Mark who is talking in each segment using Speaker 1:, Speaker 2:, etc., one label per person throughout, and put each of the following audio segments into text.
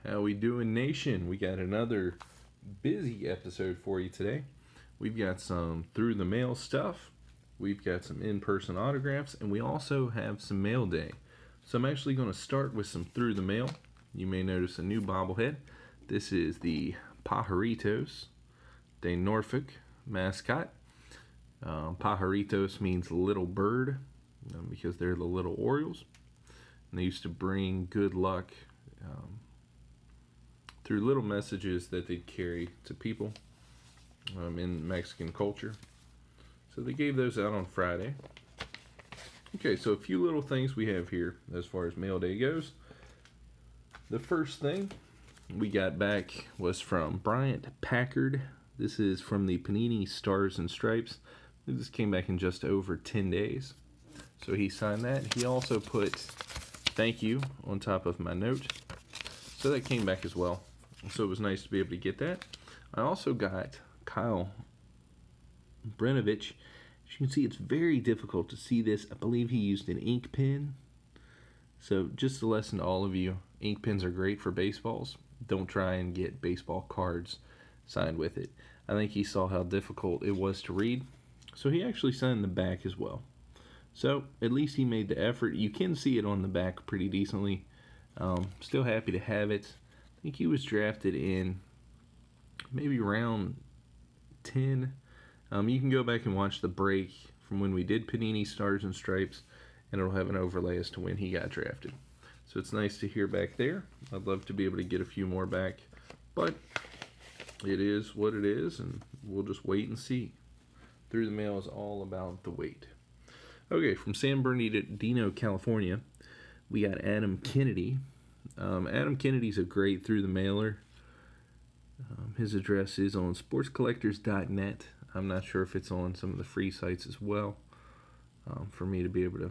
Speaker 1: How we doing, nation? We got another busy episode for you today. We've got some through the mail stuff. We've got some in-person autographs, and we also have some mail day. So I'm actually going to start with some through the mail. You may notice a new bobblehead. This is the Pajaritos de Norfolk mascot. Pajaritos means little bird because they're the little Orioles. And they used to bring good luck through little messages that they'd carry to people in Mexican culture. So they gave those out on Friday. Okay, so a few little things we have here as far as mail day goes. The first thing we got back was from Bryant Packard. This is from the Panini Stars and Stripes. This came back in just over 10 days. So he signed that. He also put thank you on top of my note. So that came back as well. So it was nice to be able to get that. I also got Kyle Brenovich. As you can see, it's very difficult to see this. I believe he used an ink pen. So just a lesson to all of you, ink pens are great for baseballs. Don't try and get baseball cards signed with it. I think he saw how difficult it was to read. So he actually signed the back as well. So at least he made the effort. You can see it on the back pretty decently. Still happy to have it. I think he was drafted in maybe round 10. You can go back and watch the break from when we did Panini Stars and Stripes, and it'll have an overlay as to when he got drafted. So it's nice to hear back there. I'd love to be able to get a few more back, but it is what it is, and we'll just wait and see. Through the mail is all about the wait. Okay, from San Bernardino, California, we got Adam Kennedy. Adam Kennedy's a great through the mailer. His address is on sportscollectors.net. I'm not sure if it's on some of the free sites as well for me to be able to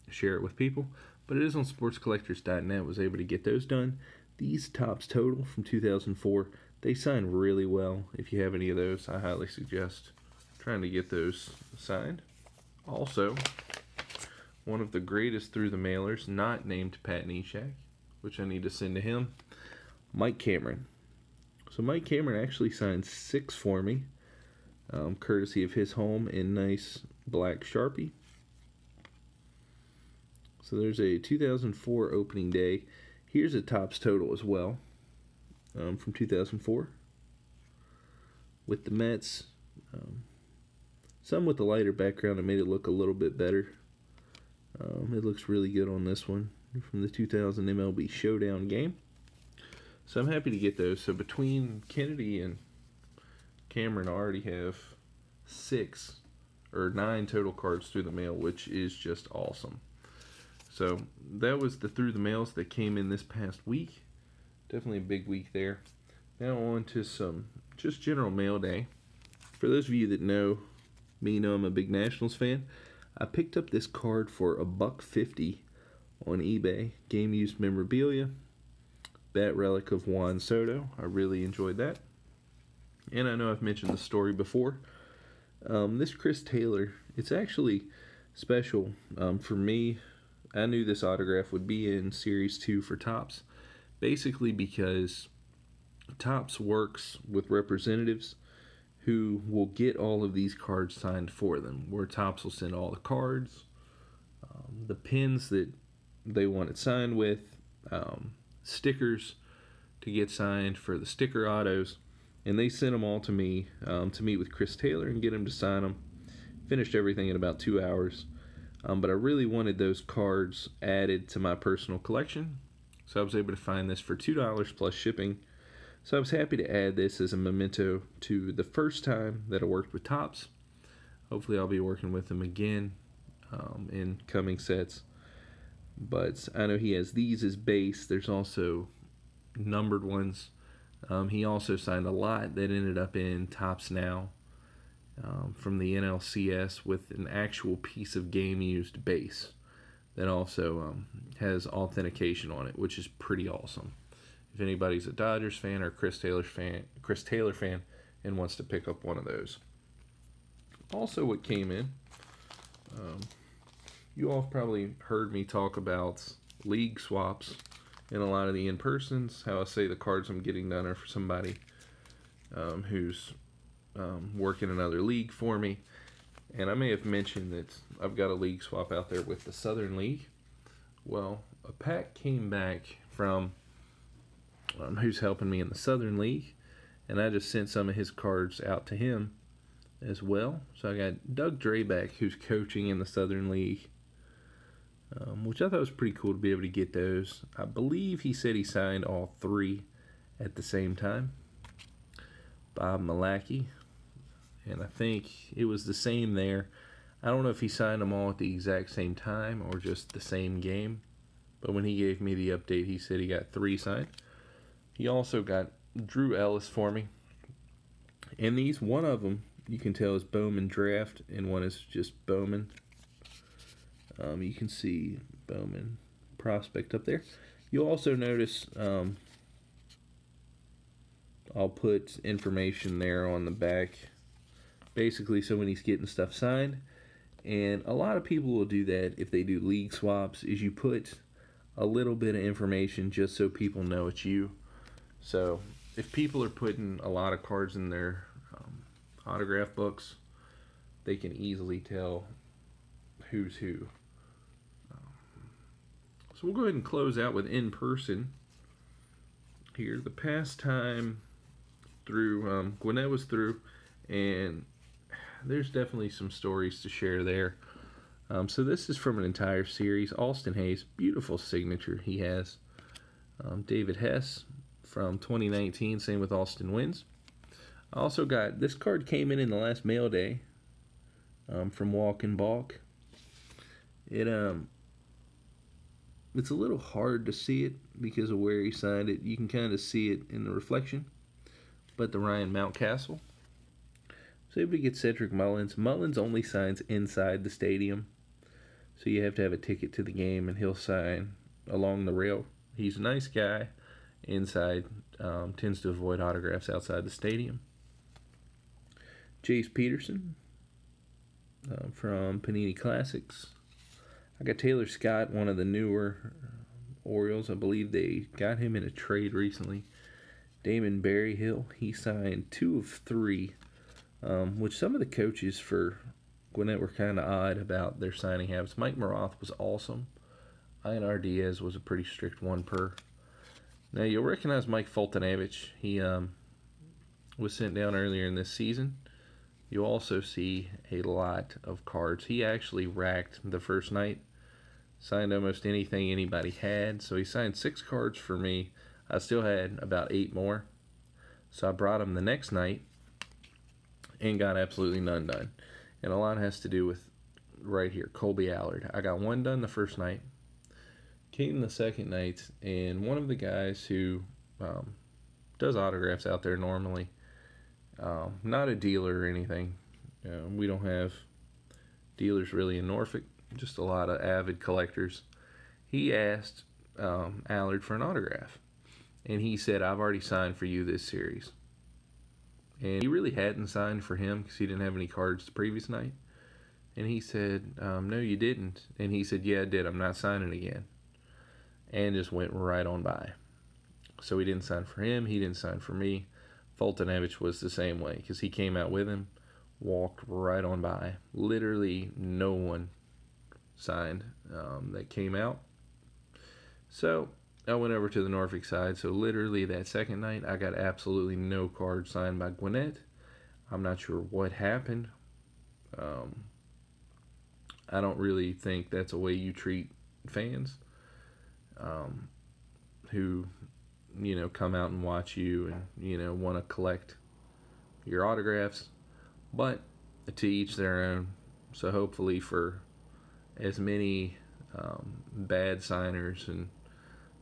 Speaker 1: share it with people. But it is on sportscollectors.net. Was able to get those done. These Topps Total from 2004, they sign really well. If you have any of those, I highly suggest trying to get those signed. Also, one of the greatest through the mailers, not named Pat Neshek, which I need to send to him, Mike Cameron. So Mike Cameron actually signed 6 for me, courtesy of his home in nice black Sharpie. So there's a 2004 opening day. Here's a Topps Total as well, from 2004, with the Mets. Some with the lighter background, it made it look a little bit better. It looks really good on this one from the 2000 MLB Showdown game. So I'm happy to get those. So between Kennedy and Cameron, I already have 9 total cards through the mail, which is just awesome. So that was the through the mails that came in this past week. Definitely a big week there. Now on to some just general mail day. For those of you that know me, know I'm a big Nationals fan. I picked up this card for $1.50 on eBay. Game used memorabilia. Bat relic of Juan Soto. I really enjoyed that. And I know I've mentioned the story before. This Chris Taylor, it's actually special for me. I knew this autograph would be in Series 2 for Topps. Basically because Topps works with representatives who will get all of these cards signed for them, where Topps will send all the cards, the pins that they want it signed with, stickers to get signed for the sticker autos, and they sent them all to me to meet with Chris Taylor and get him to sign them. Finished everything in about 2 hours, but I really wanted those cards added to my personal collection, so I was able to find this for $2 plus shipping. So I was happy to add this as a memento to the first time that I worked with Topps. Hopefully I'll be working with him again in coming sets. But I know he has these as base. There's also numbered ones. He also signed a lot that ended up in Topps Now from the NLCS with an actual piece of game used base that also has authentication on it, which is pretty awesome. If anybody's a Dodgers fan or Chris Taylor fan and wants to pick up one of those. Also what came in, you all have probably heard me talk about league swaps in a lot of the in-persons. How I say the cards I'm getting done are for somebody who's working another league for me. And I may have mentioned that I've got a league swap out there with the Southern League. Well, a pack came back from who's helping me in the Southern League, and I just sent some of his cards out to him as well. So I got Doug Drabeck, who's coaching in the Southern League, which I thought was pretty cool to be able to get those. I believe he said he signed all 3 at the same time. Bob Malachy, and I think it was the same there. I don't know if he signed them all at the exact same time or just the same game, but when he gave me the update, he said he got 3 signed. He also got Drew Ellis for me, and these, one of them you can tell is Bowman Draft, and one is just Bowman. You can see Bowman Prospect up there. You'll also notice I'll put information there on the back, basically so when he's getting stuff signed. And a lot of people will do that if they do league swaps, is you put a little bit of information just so people know it's you. So if people are putting a lot of cards in their autograph books, they can easily tell who's who. So we'll go ahead and close out with in person here. The past time through, Gwinnett was through, and there's definitely some stories to share there. So this is from an entire series. Austin Hayes, beautiful signature he has. David Hess from 2019, same with Austin Wins. I also got, this card came in the last mail day from Walk and Balk. It's a little hard to see it because of where he signed it. You can kind of see it in the reflection. But the Ryan Mountcastle. So able to get Cedric Mullins. Mullins only signs inside the stadium, so you have to have a ticket to the game, and he'll sign along the rail. He's a nice guy. Inside, tends to avoid autographs outside the stadium. Jace Peterson from Panini Classics. I got Taylor Scott, one of the newer Orioles. I believe they got him in a trade recently. Damon Berryhill, he signed 2 of 3, which some of the coaches for Gwinnett were kind of odd about their signing habits. Mike Maroth was awesome. Einar Diaz was a pretty strict 1 per. Now you'll recognize Mike Fultonavich. He was sent down earlier in this season. You'll also see a lot of cards. He actually racked the first night. Signed almost anything anybody had. So he signed 6 cards for me. I still had about 8 more. So I brought him the next night and got absolutely none done. And a lot has to do with right here, Colby Allard. I got 1 done the first night. Came the second night, and one of the guys who does autographs out there normally, not a dealer or anything. We don't have dealers really in Norfolk, just a lot of avid collectors. He asked Allard for an autograph, and he said, "I've already signed for you this series." And he really hadn't signed for him because he didn't have any cards the previous night. And he said, "No, you didn't." And he said, "Yeah, I did. I'm not signing again." And just went right on by. So he didn't sign for him. He didn't sign for me. Fultonavich was the same way because he came out with him, walked right on by. Literally no one signed that came out. So I went over to the Norfolk side. So literally that second night, I got absolutely no card signed by Gwinnett. I'm not sure what happened. I don't really think that's a way you treat fans who, come out and watch you and, want to collect your autographs. But to each their own. So hopefully for as many bad signers and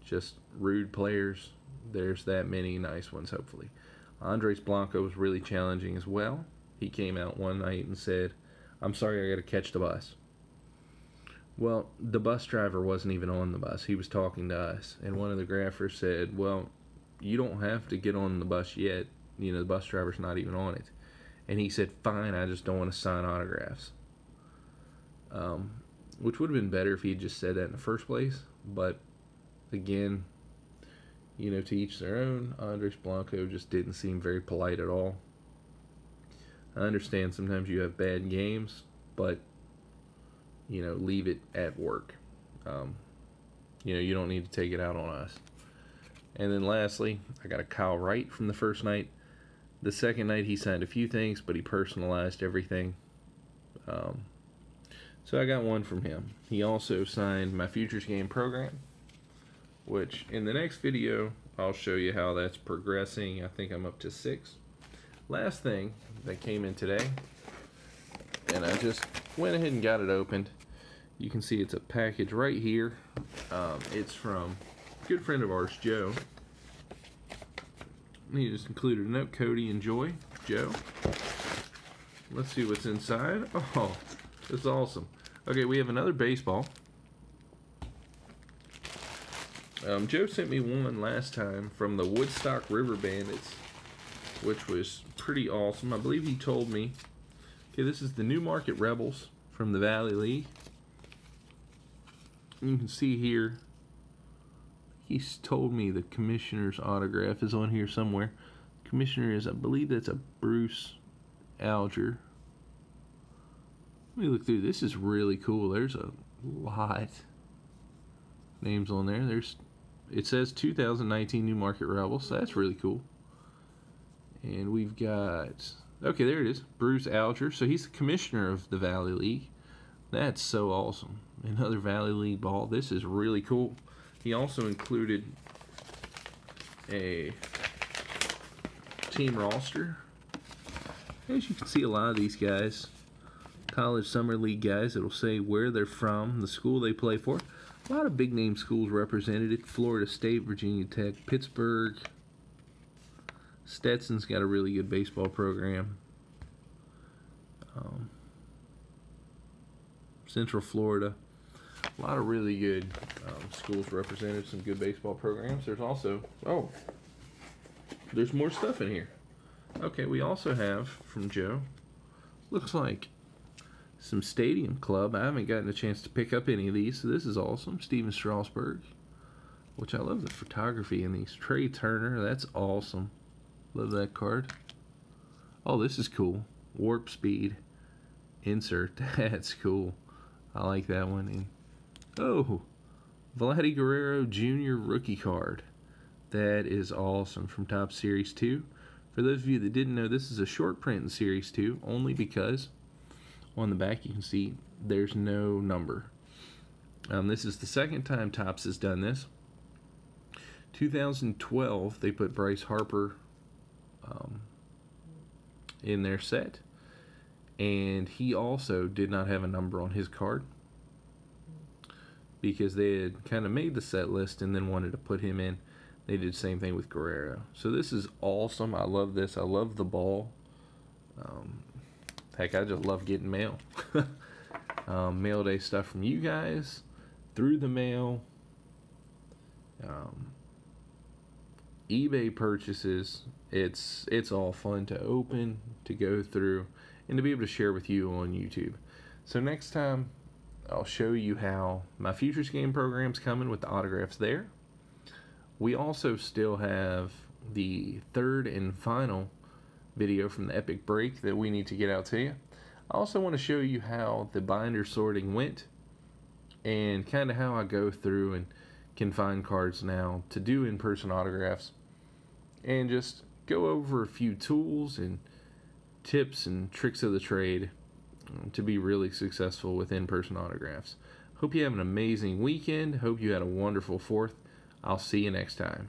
Speaker 1: just rude players, there's that many nice ones, hopefully. Andres Blanco was really challenging as well. He came out one night and said, "I'm sorry, I got to catch the bus." Well, the bus driver wasn't even on the bus. He was talking to us. And one of the graphers said, "Well, you don't have to get on the bus yet. The bus driver's not even on it." And he said, "Fine, I just don't want to sign autographs." Which would have been better if he had just said that in the first place. But, again, you know, to each their own. Andres Blanco just didn't seem very polite at all. I understand sometimes you have bad games, but, you know, leave it at work. You know, you don't need to take it out on us. And then lastly, I got a Kyle Wright from the first night. The second night he signed a few things, but he personalized everything. So I got one from him. He also signed my Futures Game program, which in the next video I'll show you how that's progressing. I think I'm up to 6. Last thing that came in today, and I just went ahead and got it opened. You can see it's a package right here. It's from a good friend of ours, Joe. He just included a note. Cody, enjoy. Joe. Let's see what's inside. Oh, that's awesome. Okay, we have another baseball. Joe sent me one last time from the Woodstock River Bandits, which was pretty awesome. I believe he told me, okay, this is the New Market Rebels from the Valley League. You can see here, he's told me the commissioner's autograph is on here somewhere. Commissioner is, I believe that's a Bruce Alger. Let me look through. This is really cool. There's a lot of names on there. It says 2019 New Market Rebels, so that's really cool. And we've got, okay, there it is, Bruce Alger. So he's the commissioner of the Valley League. That's so awesome. Another Valley League ball. This is really cool. He also included a team roster. As you can see, a lot of these guys, college summer league guys, it'll say where they're from, the school they play for. A lot of big name schools represented. Florida State, Virginia Tech, Pittsburgh. Stetson's got a really good baseball program. Central Florida. A lot of really good schools represented, some good baseball programs. There's also, oh, there's more stuff in here. Okay, we also have from Joe, looks like some Stadium Club. I haven't gotten a chance to pick up any of these, so this is awesome. Steven Strasburg, which I love the photography in these. Trey Turner, that's awesome. Love that card. Oh, this is cool. Warp Speed insert, that's cool. I like that one. And oh, Vladdy Guerrero Jr. rookie card. That is awesome from Top Series 2. For those of you that didn't know, this is a short print in Series 2, only because on the back you can see there's no number. This is the second time Topps has done this. 2012, they put Bryce Harper in their set, and he also did not have a number on his card because they had kind of made the set list and then wanted to put him in. They did the same thing with Guerrero. So this is awesome. I love this. I love the ball. Heck, I just love getting mail. Mail day stuff from you guys, through the mail, eBay purchases. It's all fun to open, to go through, and to be able to share with you on YouTube. So next time, I'll show you how my Futures Game program's coming with the autographs there. We also still have the third and final video from the Epic Break that we need to get out to you. I also want to show you how the binder sorting went and kind of how I go through and can find cards now to do in-person autographs, and just go over a few tools and tips and tricks of the trade to be really successful with in-person autographs. Hope you have an amazing weekend. Hope you had a wonderful 4th. I'll see you next time.